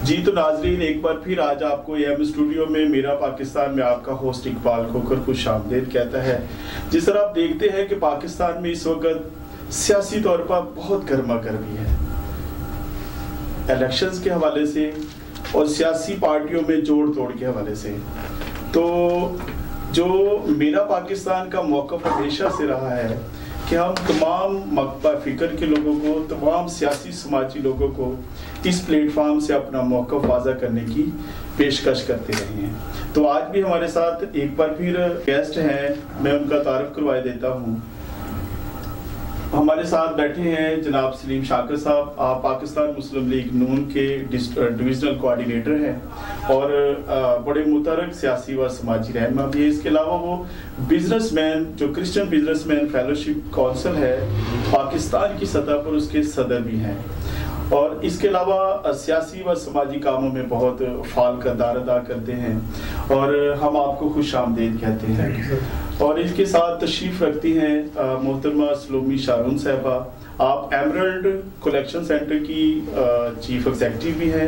جی تو ناظرین، ایک بار پھر آج آپ کو AM اسٹوڈیو میں میرا پاکستان میں آپ کا ہوسٹ اقبال کھوکھر خوش آمدید کہتا ہے۔ جس طرح آپ دیکھتے ہیں کہ پاکستان میں اس وقت سیاسی طور پر بہت گرما گرمی ہے، الیکشنز کے حوالے سے اور سیاسی پارٹیوں میں جوڑ توڑ کے حوالے سے۔ تو جو میرا پاکستان کا موقف ہمیشہ سے رہا ہے کہ ہم تمام مکتبہ فکر کے لوگوں کو، تمام سیاسی سماجی لوگوں کو اس پلیٹ فارم سے اپنا موقف واضح کرنے کی پیشکش کرتے رہے ہیں۔ تو آج بھی ہمارے ساتھ ایک بار پھر گیسٹ ہیں، میں ان کا تعارف کروائے دیتا ہوں۔ ہمارے ساتھ بیٹھے ہیں جناب سلیم شاکر صاحب، آپ پاکستان مسلم لیگ نون کے ڈویژنل کوآرڈینیٹر ہیں اور بڑے متحرک سیاسی و سماجی رہنما بھی ہیں۔ اس کے علاوہ وہ بزنس مین، جو Christian business man fellowship council ہے پاکستان کی سطح پر، اس کے صدر بھی ہیں، اور اس کے علاوہ سیاسی و سماجی کاموں میں بہت فعال کردار ادا کرتے ہیں، اور ہم آپ کو خوش آمدید کہتے ہیں۔ اور اس کے ساتھ تشریف رکھتی ہیں محترمہ سلومی شارون صاحبہ، آپ ایمرلڈ کلیکشن سینٹر کی چیف ایگزیکٹو بھی ہیں،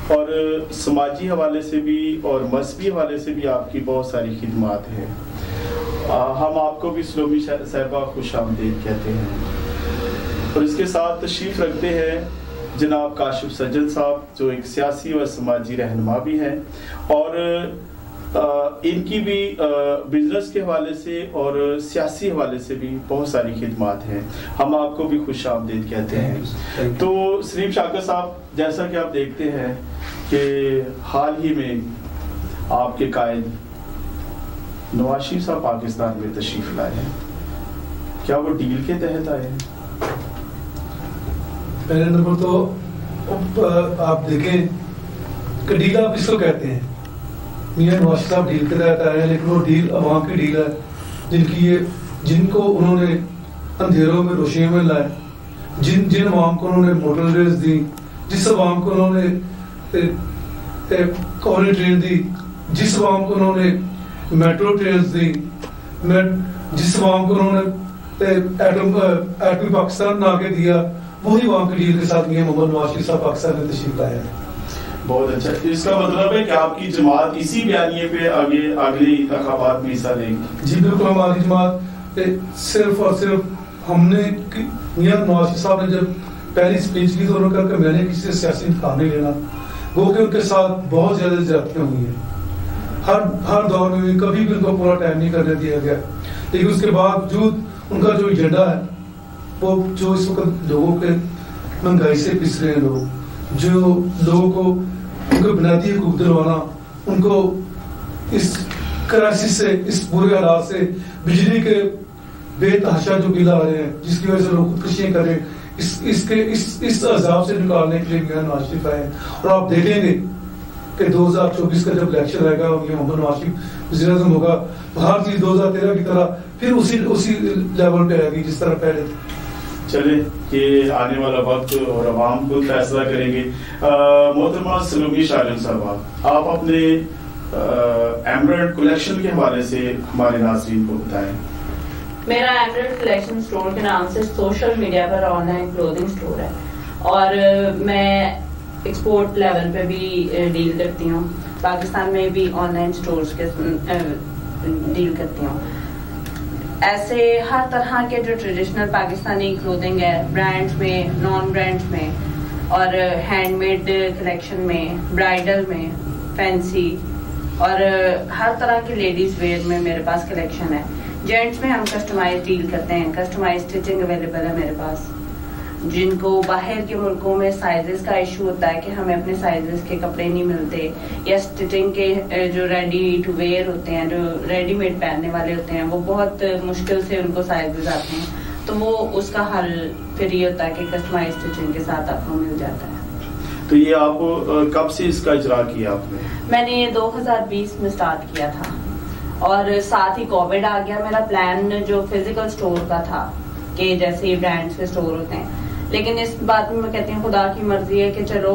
اور سماجی حوالے سے بھی اور مذہبی حوالے سے بھی آپ کی بہت ساری خدمات ہیں۔ ہم آپ کو بھی سلومی صاحبہ خوش آمدید کہتے ہیں۔ اور اس کے ساتھ تشریف رکھتے ہیں جناب کاشف سجن صاحب، جو ایک سیاسی و سماجی رہنما بھی ہیں، اور ان کی بھی بزنس کے حوالے سے اور سیاسی حوالے سے بھی بہت ساری خدمات ہیں۔ ہم آپ کو بھی خوش آمدید کہتے ہیں۔ تو سلیم شاکر صاحب، جیسا کہ آپ دیکھتے ہیں کہ حال ہی میں آپ کے قائد نواز شریف صاحب پاکستان میں تشریف لائے ہیں، کیا وہ ڈیل کے تحت آئے ہیں؟ پہلے نمبر تو آپ دیکھیں کہ ڈیل آپ کس کو کہتے ہیں؟ میاں نواز صاحب ڈیل کے تحت آئے ہیں، لیکن وہ ڈیل عوام کی ڈیل ہے، جن کو انہوں نے اندھیروں میں روشنیوں میں لائے، جن عوام کو انہوں نے موٹر ریلز دی، جس عوام کو انہوں نے کوری ٹرین دی، جس عوام کو انہوں نے میٹرو ٹرینز دی، جس عوام کو انہوں نے ایٹمی پاکستان بنا کے دیا، وہی عوام کی ڈیل کے ساتھ میاں محمد نواز شریف صاحب پاکستان میں تشریف لائے ہیں۔ بہت اچھا، اس کا مطلب ہے کہ آپ کی جماعت اسی بیانیے پہ اگلے انتخابات میں حصہ لے گی؟ جی بالکل، ہماری جماعت صرف اور صرف ہم نے میاں نواز شریف صاحب نے جب پہلی اسپیچ کی تو انہوں نے کہا کہ میں نے کسی سے سیاسی انتخاب نہیں لینا، وہ کہ ان کے ساتھ بہت زیادہ زیادتیاں ہوئی ہیں، ہر دور میں ہوئی، کبھی بھی ان کو پورا ٹائم نہیں کرنے دیا گیا، لیکن اس کے باوجود ان کا جو ایجنڈا ہے، وہ جو اس وقت لوگوں کے مہنگائی سے پس رہے ہیں، لوگ جو لوگوں کو ان کو بنیادی حقوق دلوانا، ان کو اس کرائسس سے، اس برے حالات سے، بجلی کے بے تحاشا جو بل آ رہے ہیں جس کی وجہ سے لوگ خودکشیاں کر رہے ہیں، اس عذاب سے نکالنے کے لیے میاں نواز شریف آئے ہیں۔ اور آپ دیکھیں گے کہ 2024 کا جب الیکشن آئے گا اور میاں محمد نواز شریف وزیر اعظم ہوگا تو ہر چیز 2013 کی طرح پھر اسی لیول پہ آئے گی جس طرح پہلے تھی۔ چلے یہ آنے والا وقت اور عوام خود فیصلہ کریں گے۔ محترمہ سلومی شارون صاحب، آپ اپنے ایمرلڈ کلیکشن کے حوالے سے ہمارے ناظرین کو بتائیں۔ میرا ایمرلڈ کلیکشن اسٹور کے نام سے social media per on line clothing store ہے، اور میں ایکسپورٹ لیول پہ بھی ڈیل کرتی ہوں، پاکستان میں بھی آن لائن اسٹورز کے ڈیل کرتی ہوں۔ ایسے ہر طرح کے جو ٹریڈیشنل پاکستانی کلوتھنگ ہے، برانڈز میں، نان برانڈز میں، اور ہینڈ میڈ کلیکشن میں، برائڈل میں، فینسی، اور ہر طرح کی لیڈیز ویئر میں میرے پاس کلیکشن ہے۔ جینٹس میں ہم کسٹمائز ڈیل کرتے ہیں، کسٹمائز اسٹچنگ اویلیبل ہے میرے پاس۔ جن کو باہر کے ملکوں میں سائزز کا ایشو ہوتا ہے کہ ہمیں اپنے سائزز کے کپڑے نہیں ملتے، یا اسٹچنگ کے جو ریڈی ٹو ویئر ہوتے ہیں، جو ریڈی میڈ پہننے والے ہوتے ہیں، وہ بہت مشکل سے ان کو سائزز آتے ہیں، تو وہ اس کا حل پھر یہ ہوتا ہے کہ کسٹمائز اسٹچنگ کے ساتھ آپ کو مل جاتا ہے۔ تو یہ آپ کب سے اس کا اجرا کیا آپ نے؟ میں نے یہ 2020 میں سٹارٹ کیا تھا، اور ساتھ ہی کووڈ آ گیا۔ میرا پلان جو فزیکل اسٹور کا تھا کہ جیسے یہ برانڈس کے اسٹور ہوتے ہیں، لیکن اس بات میں کہتی ہوں خدا کی مرضی ہے کہ چلو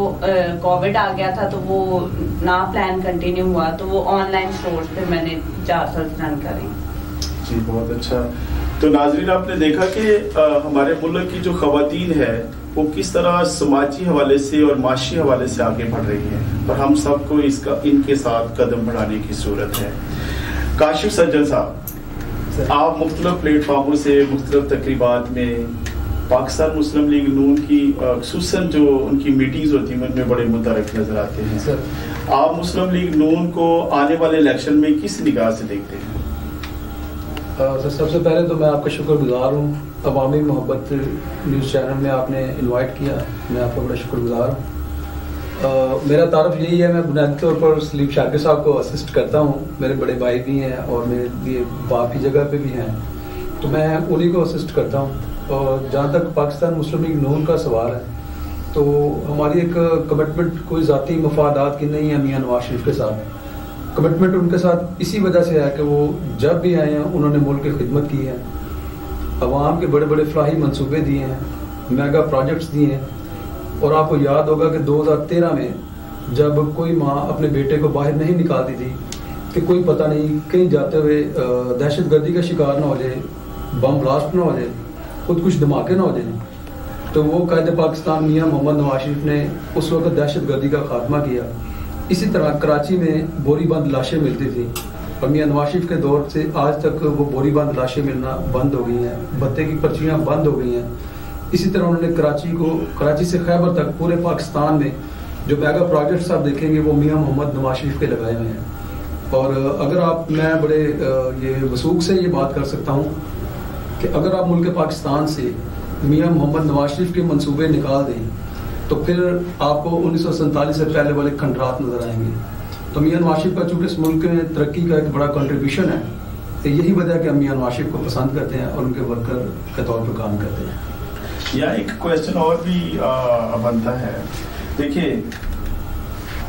کووڈ آ گیا تھا تو وہ نہ پلان کنٹینیو ہوا، تو وہ آن لائن اسٹورز پہ میں نے 4 سال رن کریں۔ جی بہت اچھا۔ تو ناظرین آپ نے دیکھا کہ ہمارے ملک کی جو خواتین ہے وہ کس طرح سماجی حوالے سے اور معاشی حوالے سے آگے بڑھ رہی ہیں، اور ہم سب کو ان کے ساتھ قدم بڑھانے کی ضرورت ہے۔ کاشف سجن صاحب، آپ مختلف پلیٹ فارموں سے مختلف تقریبات میں پاکستان مسلم لیگ نون کی خصوصاً جو ان کی میٹنگز ہوتی ہیں ان میں بڑے متحرک نظر آتے ہیں۔ آپ مسلم لیگ نون کو آنے والے الیکشن میں کس نگاہ سے دیکھتے ہیں؟ سب سے پہلے تو میں آپ کا شکر گزار ہوں، عوامی محبت نیوز چینل میں آپ نے انوائٹ کیا، میں آپ کا بڑا شکر گزار ہوں۔ میرا تعارف یہی ہے، میں بنیادی طور پر سلیم شاکر صاحب کو اسسٹ کرتا ہوں، میرے بڑے بھائی بھی ہیں اور میرے لیے باپ کی جگہ پہ بھی ہیں، تو میں انہی کو اسسٹ کرتا ہوں۔ اور جہاں تک پاکستان مسلم لیگ نون کا سوال ہے تو ہماری ایک کمٹمنٹ کوئی ذاتی مفادات کی نہیں ہے میاں نواز شریف کے ساتھ، کمٹمنٹ ان کے ساتھ اسی وجہ سے ہے کہ وہ جب بھی آئے ہیں انہوں نے ملک کی خدمت کی ہے، عوام کے بڑے بڑے فلاحی منصوبے دیے ہیں، میگا پروجیکٹس دیے ہیں۔ اور آپ کو یاد ہوگا کہ 2013 میں جب کوئی ماں اپنے بیٹے کو باہر نہیں نکالتی تھی کہ کوئی پتہ نہیں کہیں جاتے ہوئے دہشت گردی کا شکار نہ ہو جائے، بم بلاسٹ نہ ہو جائے، خود کچھ دھماکے نہ ہو جائیں، تو وہ قائد پاکستان میاں محمد نواز شریف نے اس وقت دہشت گردی کا خاتمہ کیا۔ اسی طرح کراچی میں بوری بند لاشیں ملتی تھیں اور میاں نواز شریف کے دور سے آج تک وہ بوری بند لاشیں ملنا بند ہو گئی ہیں، بتے کی پرچیاں بند ہو گئی ہیں۔ اسی طرح انہوں نے کراچی سے خیبر تک پورے پاکستان میں جو میگا پروجیکٹس آپ دیکھیں گے وہ میاں محمد نواز شریف کے لگائے ہوئے ہیں۔ اور اگر آپ میں بڑے یہ وثوق سے یہ بات کر سکتا ہوں کہ اگر آپ ملک پاکستان سے میاں محمد نواز شریف کے منصوبے نکال دیں تو پھر آپ کو 1947 سے پہلے والے کھنڈرات نظر آئیں گے۔ تو میاں نواز شریف کا چونکہ اس ملک میں ترقی کا ایک بڑا کنٹریبیوشن ہے، تو یہی وجہ ہے کہ ہم میاں نواز شریف کو پسند کرتے ہیں اور ان کے ورکر کے طور پر کام کرتے ہیں۔ یا ایک کویسچن اور بھی بنتا ہے، دیکھیے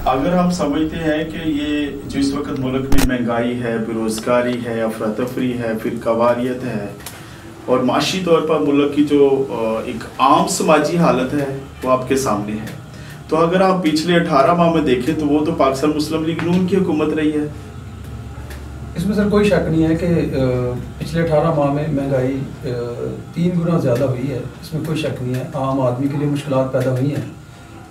اگر ہم سمجھتے ہیں کہ یہ جو اس وقت ملک میں مہنگائی ہے، بے روزگاری ہے، افراتفری ہے، فرقہ واریت ہے اور معاشی طور پر ملک کی جو ایک عام سماجی حالت ہے وہ آپ کے سامنے ہے، تو اگر آپ پچھلے 18 ماہ میں دیکھیں تو وہ تو پاکستان مسلم لیگ نون کی حکومت رہی ہے۔ اس میں سر کوئی شک نہیں ہے کہ پچھلے 18 ماہ میں مہنگائی 3 گنا زیادہ ہوئی ہے، اس میں کوئی شک نہیں ہے، عام آدمی کے لیے مشکلات پیدا ہوئی ہیں،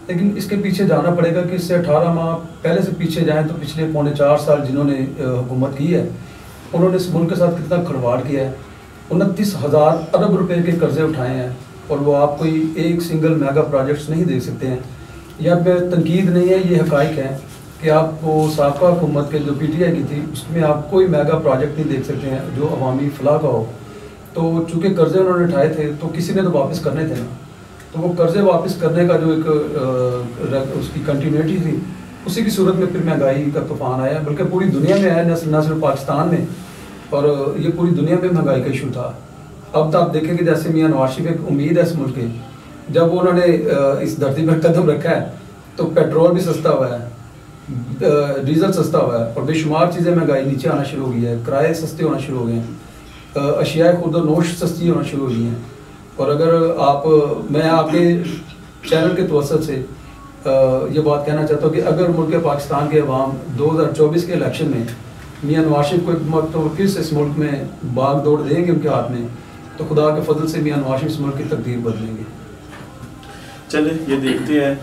لیکن اس کے پیچھے جانا پڑے گا کہ اس سے 18 ماہ پہلے سے پیچھے جائیں تو پچھلے 3.25 سال جنہوں نے حکومت کی ہے انہوں نے اس ملک کے ساتھ کتنا کھلواڑ کیا ہے، 29,000 ارب روپے کے قرضے اٹھائے ہیں، اور وہ آپ کوئی ایک سنگل میگا پروجیکٹس نہیں دیکھ سکتے ہیں۔ یہ اب تنقید نہیں ہے، یہ حقائق ہے کہ آپ کو سابقہ حکومت کے جو پی ٹی آئی کی تھی اس میں آپ کوئی میگا پروجیکٹ نہیں دیکھ سکتے ہیں جو عوامی فلاح کا ہو۔ تو چونکہ قرضے انہوں نے اٹھائے تھے تو کسی نے تو واپس کرنے تھے نا، تو وہ قرضے واپس کرنے کا جو ایک اس کی کنٹینیوٹی تھی اسی کی صورت میں پھر مہنگائی کا طوفان آیا، بلکہ پوری دنیا میں آیا، نہ صرف پاکستان میں، اور یہ پوری دنیا میں مہنگائی کا ایشو تھا۔ اب تو آپ دیکھیں کہ جیسے میاں نواز شریف ایک امید ہے اس ملک کی، جب انہوں نے اس دھرتی پر قدم رکھا ہے تو پیٹرول بھی سستا ہوا ہے، ڈیزل سستا ہوا ہے، اور بے شمار چیزیں مہنگائی نیچے آنا شروع ہو گئی ہے، کرائے سستے ہونا شروع ہو گئے ہیں، اشیاء خود و نوش سستی ہونا شروع ہو گئی ہیں۔ اور اگر میں آپ کے چینل کے توسط سے یہ بات کہنا چاہتا ہوں کہ اگر ملک پاکستان کے عوام 2024 کے الیکشن میں میاں نواز شریف کو ایک مرتبہ پھر سے اس ملک میں باغ دوڑ دیں گے ان کے ہاتھ میں، تو خدا کے فضل سے میاں نواز شریف اس ملک کی تقدیر بدلیں گے۔ چلیں یہ دیکھتے ہیں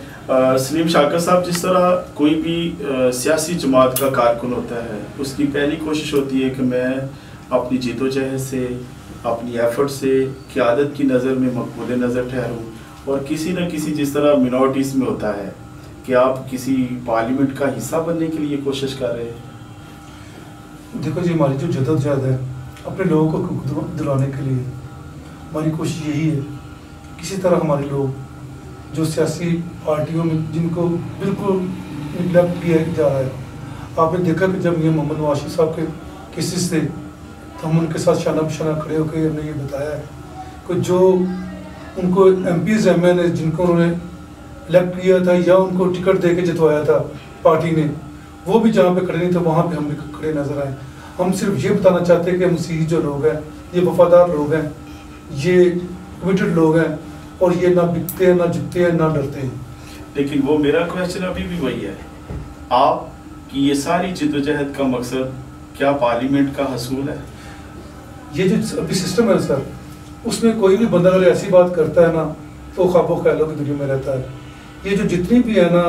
سلیم شاکر صاحب، جس طرح کوئی بھی سیاسی جماعت کا کارکن ہوتا ہے اس کی پہلی کوشش ہوتی ہے کہ میں اپنی جیت و جہد سے، اپنی ایفرٹ سے قیادت کی نظر میں مقبول نظر ٹھہروں، اور کسی نہ کسی جس طرح منورٹیز میں ہوتا ہے کہ آپ کسی پارلیمنٹ کا حصہ بننے کے لیے کوشش کر رہے ہیں۔ دیکھو جی، ہماری جو جدوجہد ہے اپنے لوگوں کو حقوق دلانے کے لیے ہماری کوشش یہی ہے کہ کسی طرح ہمارے لوگ جو سیاسی پارٹیوں میں جن کو بالکل نگلیکٹ کیا جا رہا ہے، آپ نے دیکھا کہ جب یہ محمد نواز شریف صاحب کے کیسز تھے تو ہم ان کے ساتھ شانہ بشانہ کھڑے ہو کے ہم نے یہ بتایا ہے کہ جو ان کو ایم پیز ایم این اے جن کو انہوں نے الیکٹ کیا تھا یا ان کو ٹکٹ دے کے جتوایا تھا پارٹی نے، وہ بھی جہاں پہ کھڑے نہیں تھے وہاں پہ ہم بھی کھڑے نظر آئے۔ ہم صرف یہ بتانا چاہتے ہیں کہ مسیحی جو لوگ ہیں یہ وفادار لوگ ہیں، یہ کمیٹڈ لوگ ہیں، اور یہ نہ بکتے ہیں، نہ جھکتے ہیں، نہ ڈرتے ہیں۔ لیکن وہ میرا کویسچن ابھی بھی وہی ہے، آپ کی یہ ساری جدوجہد کا مقصد کیا پارلیمنٹ کا حصول ہے؟ یہ جو ابھی سسٹم ہے سر، اس میں کوئی بھی بندہ اگر ایسی بات کرتا ہے نا تو خواب و خیالوں کی دنیا میں رہتا ہے. یہ جو جتنی بھی ہے نا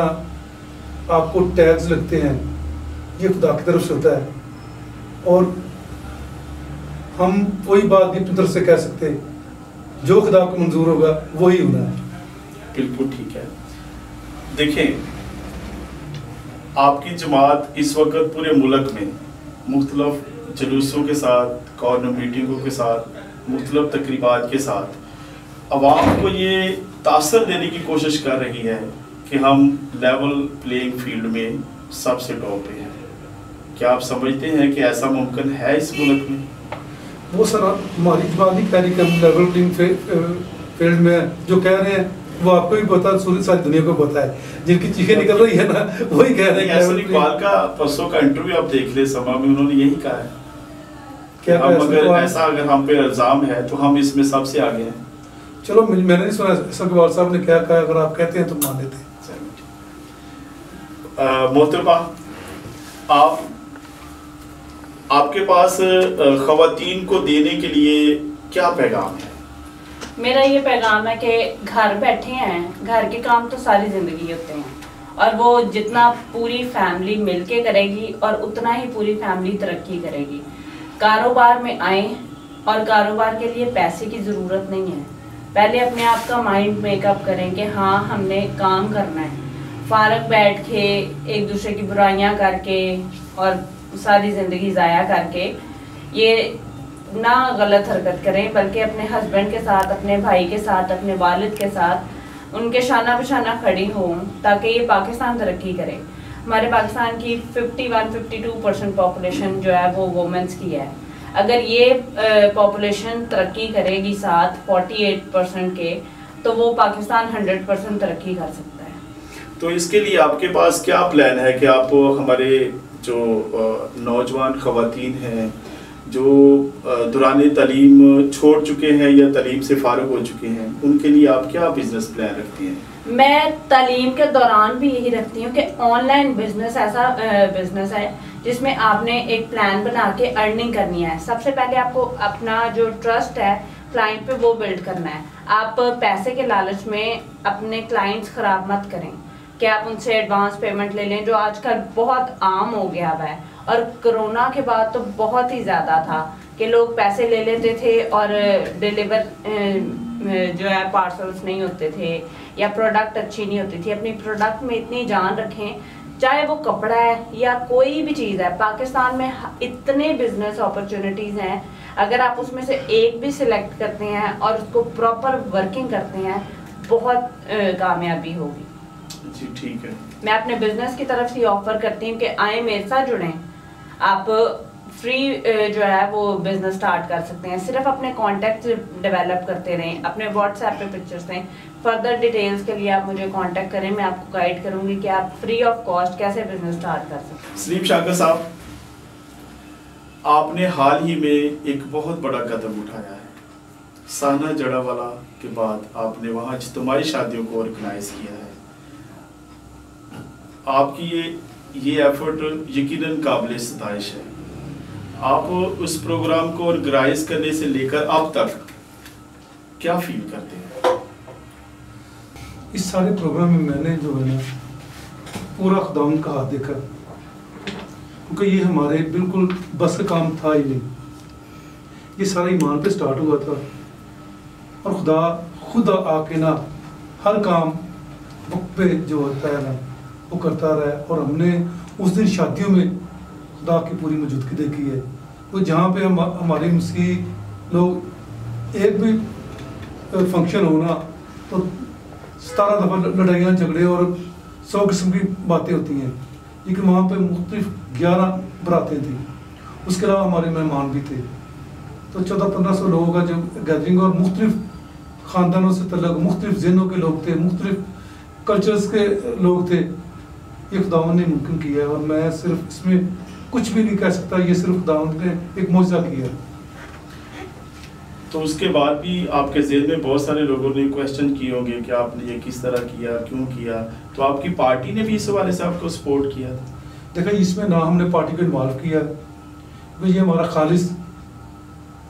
آپ کو ٹیگز لگتے ہیں یہ خدا کی طرف سے ہوتا ہے، اور ہم وہی بات بھی اپنی طرف سے کہہ سکتے جو خدا کو منظور ہوگا وہی ہونا ہے. بالکل ٹھیک ہے. دیکھیں آپ کی جماعت اس وقت پورے ملک میں مختلف جلوسوں کے ساتھ، کارنر میٹنگوں کے ساتھ، مختلف تقریبات کے ساتھ عوام کو یہ تاثر دینے کی کوشش کر رہی ہے کہ ہم لیول پلینگ فیلڈ میں سب سے ٹاپ پہ ہیں. کیا آپ سمجھتے ہیں کہ ایسا ممکن ہے اس ملک میں؟ وہ سر ہماری جماعت نہیں کہہ رہی کہ ہم لیول پلینگ فیلڈ میں جو کہہ رہے ہیں وہ آپ کو بھی پتا، ساری دنیا کو پتا ہے. جن کی چیخیں نکل رہی ہے نا وہی کہہ رہے ہیں. احسن اقبال کا پرسوں کا انٹرویو آپ دیکھ لیں سما میں، انہوں نے یہی کہا ہے کہ اگر ہم پہ الزام ہے تو ہم اس میں سب سے آگے ہیں. چلو میں نے نہیں سنا احسن اقبال صاحب نے کیا کہا، اگر آپ کہتے ہیں تو مان لیتے ہیں. محترمہ آپ کے پاس خواتین کو دینے کے لیے کیا پیغام ہے؟ میرا یہ پیغام ہے کہ گھر بیٹھے ہیں، گھر کے کام تو ساری زندگی ہوتے ہیں، اور وہ جتنا پوری فیملی مل کے کرے گی اور اتنا ہی پوری فیملی ترقی کرے گی. کاروبار میں آئیں، اور کاروبار کے لیے پیسے کی ضرورت نہیں ہے. پہلے اپنے آپ کا مائنڈ میک اپ کریں کہ ہاں ہم نے کام کرنا ہے. فارغ بیٹھ کے ایک دوسرے کی برائیاں کر کے اور ساری زندگی ضائع کر کے یہ نہ غلط حرکت کریں، بلکہ اپنے ہسبینڈ کے ساتھ، اپنے بھائی کے ساتھ، اپنے والد کے ساتھ ان کے شانہ بشانہ کھڑی ہوں تاکہ یہ پاکستان ترقی کرے. ہمارے پاکستان کی 51-52% پاپولیشن جو ہے وہ وومنس کی ہے. اگر یہ پاپولیشن ترقی کرے گی ساتھ 48% کے، تو وہ پاکستان 100% ترقی کر سکتا ہے. تو اس کے لیے آپ کے پاس کیا پلان ہے کہ آپ ہمارے جو نوجوان خواتین ہیں جو دوران تعلیم چھوڑ چکے ہیں یا تعلیم سے فارغ ہو چکے ہیں، ان کے لیے آپ کیا بزنس پلان رکھتی ہیں؟ میں تعلیم کے دوران بھی یہی رکھتی ہوں کہ آن لائن بزنس ایسا بزنس ہے جس میں آپ نے ایک پلان بنا کے ارننگ کرنی ہے. سب سے پہلے آپ کو اپنا جو ٹرسٹ ہے کلائنٹ پہ وہ بلڈ کرنا ہے. آپ پیسے کے لالچ میں اپنے کلائنٹس خراب مت کریں کہ آپ ان سے ایڈوانس پیمنٹ لے لیں، جو آج کل بہت عام ہو گیا ہے. اور کرونا کے بعد تو بہت ہی زیادہ تھا کہ لوگ پیسے لے لیتے تھے اور ڈیلیور جو ہے پارسلز نہیں ہوتے تھے یا پروڈکٹ اچھی نہیں ہوتی تھی. اپنی پروڈکٹ میں اتنی جان رکھیں، چاہے وہ کپڑا ہے یا کوئی بھی چیز ہے. پاکستان میں اتنے بزنس اپرچونیٹیز ہیں، اگر آپ اس میں سے ایک بھی سلیکٹ کرتے ہیں اور اس کو پراپر ورکنگ کرتے ہیں بہت کامیابی ہوگی. جی ٹھیک ہے. میں اپنے بزنس کی طرف سے آفر کرتی ہوں کہ آئیں میرے ساتھ جڑیں. آپ فری جو ہے وہ بزنس سٹارٹ کر سکتے ہیں. صرف اپنے کانٹیکٹ ڈیولپ کرتے رہیں، اپنے واٹس ایپ پہ پکچرس دیں. فردر ڈیٹیلز کے لیے آپ مجھے کانٹیکٹ کریں، میں آپ کو گائیڈ کروں گی کہ آپ فری آف کاسٹ کیسے بزنس سٹارٹ کر سکتے ہیں. سلیم شاکر صاحب، آپ نے حال ہی میں ایک بہت بڑا قدم اٹھایا ہے. سانحہ جڑا والا کے بعد آپ نے وہاں اجتماعی شادیوں کو آرگنائز کیا ہے. آپ کی یہ ایفرٹ یقیناً قابل ستائش ہے. آپ اس پروگرام کو آرگنائز کرنے سے لے کر اب تک کیا فیل کرتے ہیں؟ اس سارے پروگرام میں میں نے جو ہے نا پورا خداوند کا ہاتھ دیکھا، کیونکہ یہ ہمارے بالکل بس کا کام تھا ہی نہیں. یہ سارا ایمان پہ سٹارٹ ہوا تھا، اور خدا خود آ کے نا ہر کام وقت پہ جو ہوتا ہے نا وہ کرتا رہا ہے. اور ہم نے اس دن شادیوں میں خدا کی پوری موجودگی دیکھی ہے. وہ جہاں پہ ہماری مسیح لوگ ایک بھی فنکشن ہونا تو 17 دفعہ لڑائیاں جھگڑے اور 100 قسم کی باتیں ہوتی ہیں، لیکن وہاں پہ مختلف 11 براتیں تھیں. اس کے علاوہ ہمارے مہمان بھی تھے. تو 1400-1500 لوگوں کا جو گیدرنگ، اور مختلف خاندانوں سے تعلق، مختلف ذہنوں کے لوگ تھے، مختلف کلچرز کے لوگ تھے. یہ خداوند نے ممکن کیا ہے، اور میں صرف اس میں کچھ بھی نہیں کہہ سکتا. یہ صرف خداوند نے ایک معجزہ کیا. تو اس کے بعد بھی آپ کے ذہن میں بہت سارے لوگوں نے کویسچن کیے ہوں گے کہ آپ نے یہ کس طرح کیا، کیوں کیا. تو آپ کی پارٹی نے بھی اس حوالے سے آپ کو سپورٹ کیا تھا؟ دیکھیں اس میں نہ ہم نے پارٹی کو انوالو کیا، یہ ہمارا خالص